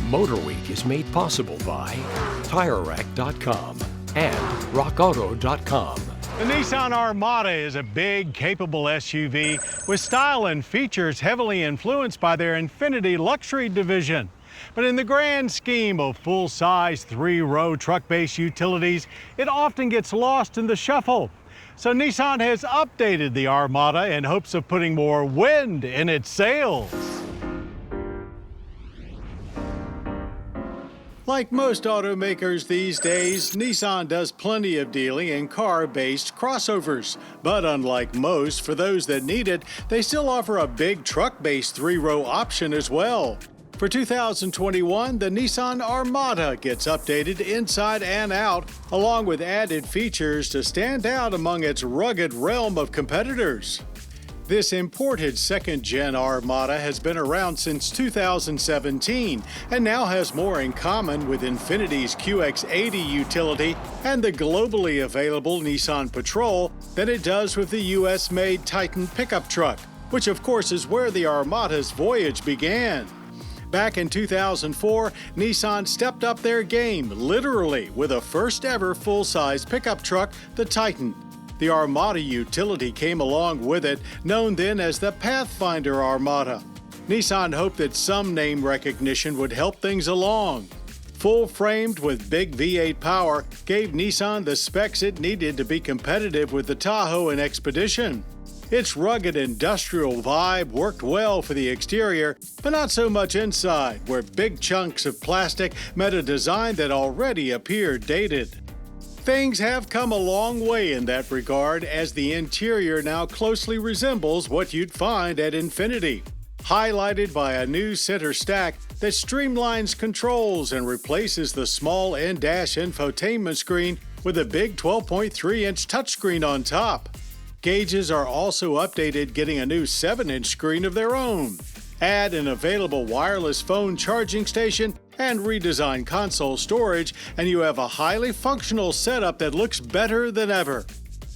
MotorWeek is made possible by TireRack.com and RockAuto.com. The Nissan Armada is a big, capable SUV with style and features heavily influenced by their Infiniti luxury division. But in the grand scheme of full-size, three-row truck-based utilities, it often gets lost in the shuffle. So Nissan has updated the Armada in hopes of putting more wind in its sails. Like most automakers these days, Nissan does plenty of dealing in car-based crossovers. But unlike most, for those that need it, they still offer a big truck-based three-row option as well. For 2021, the Nissan Armada gets updated inside and out, along with added features to stand out among its rugged realm of competitors. This imported second-gen Armada has been around since 2017 and now has more in common with Infiniti's QX80 utility and the globally available Nissan Patrol than it does with the US-made Titan pickup truck, which of course is where the Armada's voyage began. Back in 2004, Nissan stepped up their game, literally, with a first-ever full-size pickup truck, the Titan. The Armada utility came along with it, known then as the Pathfinder Armada. Nissan hoped that some name recognition would help things along. Full-framed with big V8 power gave Nissan the specs it needed to be competitive with the Tahoe and Expedition. Its rugged industrial vibe worked well for the exterior, but not so much inside, where big chunks of plastic met a design that already appeared dated. Things have come a long way in that regard, as the interior now closely resembles what you'd find at Infiniti, highlighted by a new center stack that streamlines controls and replaces the small in-dash infotainment screen with a big 12.3-inch touchscreen on top. Gauges are also updated, getting a new 7-inch screen of their own. Add an available wireless phone charging station and redesigned console storage, and you have a highly functional setup that looks better than ever.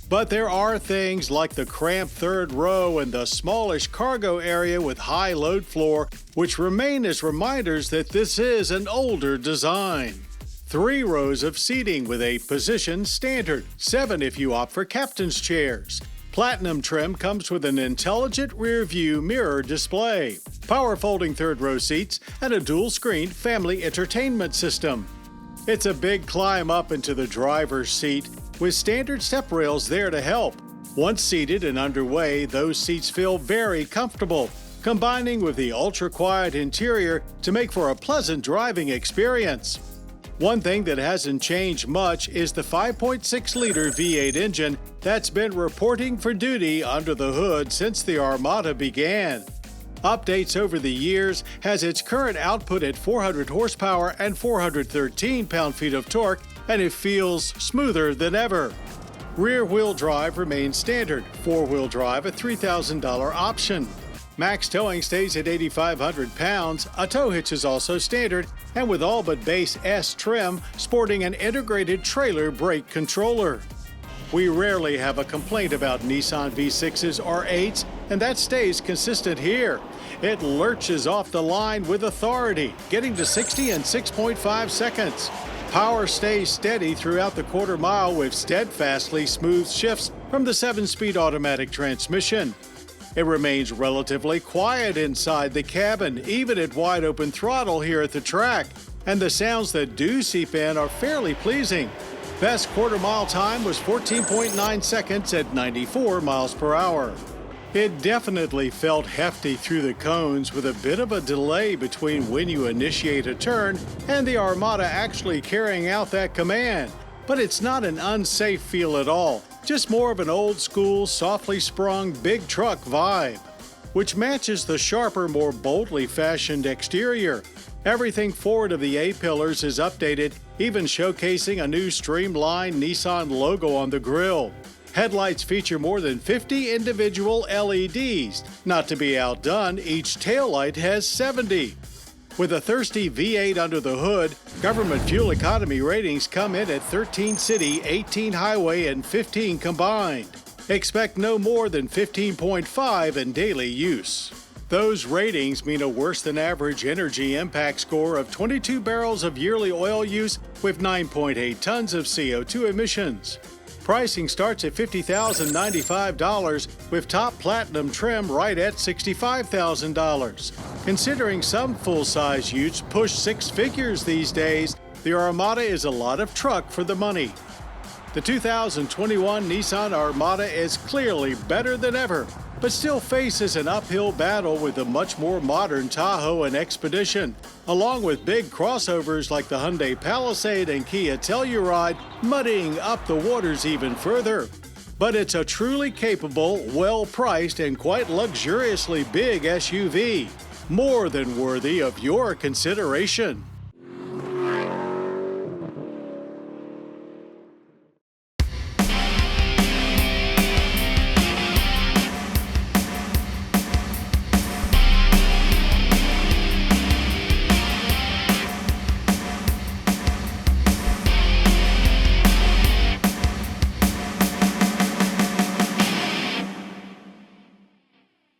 But there are things like the cramped third row and the smallish cargo area with high load floor, which remain as reminders that this is an older design. 3 rows of seating with 8 positions standard, 7 if you opt for captain's chairs. Platinum trim comes with an intelligent rear-view mirror display, power folding third-row seats, and a dual-screen family entertainment system. It's a big climb up into the driver's seat, with standard step rails there to help. Once seated and underway, those seats feel very comfortable, combining with the ultra-quiet interior to make for a pleasant driving experience. One thing that hasn't changed much is the 5.6-liter V8 engine that's been reporting for duty under the hood since the Armada began. Updates over the years has its current output at 400 horsepower and 413 pound-feet of torque, and it feels smoother than ever. Rear-wheel drive remains standard, four-wheel drive a $3,000 option. Max towing stays at 8,500 pounds, a tow hitch is also standard, and with all but base S trim, sporting an integrated trailer brake controller. We rarely have a complaint about Nissan V6s or 8s, and that stays consistent here. It lurches off the line with authority, getting to 60 in 6.5 seconds. Power stays steady throughout the quarter mile with Steadfastly smooth shifts from the 7-speed automatic transmission. It remains relatively quiet inside the cabin, even at wide open throttle here at the track, and the sounds that do seep in are fairly pleasing. Best quarter mile time was 14.9 seconds at 94 miles per hour. It definitely felt hefty through the cones, with a bit of a delay between when you initiate a turn and the Armada actually carrying out that command. But it's not an unsafe feel at all, just more of an old-school, softly sprung big truck vibe, which matches the sharper, more boldly fashioned exterior. Everything forward of the A-pillars is updated, even showcasing a new streamlined Nissan logo on the grille. Headlights feature more than 50 individual LEDs. Not to be outdone, each taillight has 70. With a thirsty V8 under the hood, government fuel economy ratings come in at 13 city, 18 highway, and 15 combined. Expect no more than 15.5 in daily use. Those ratings mean a worse than average energy impact score of 22 barrels of yearly oil use with 9.8 tons of CO2 emissions. Pricing starts at $50,095 with top platinum trim right at $65,000. Considering some full-size utes push six figures these days, the Armada is a lot of truck for the money. The 2021 Nissan Armada is clearly better than ever, but still faces an uphill battle with the much more modern Tahoe and Expedition, along with big crossovers like the Hyundai Palisade and Kia Telluride muddying up the waters even further. But it's a truly capable, well-priced, and quite luxuriously big SUV, more than worthy of your consideration.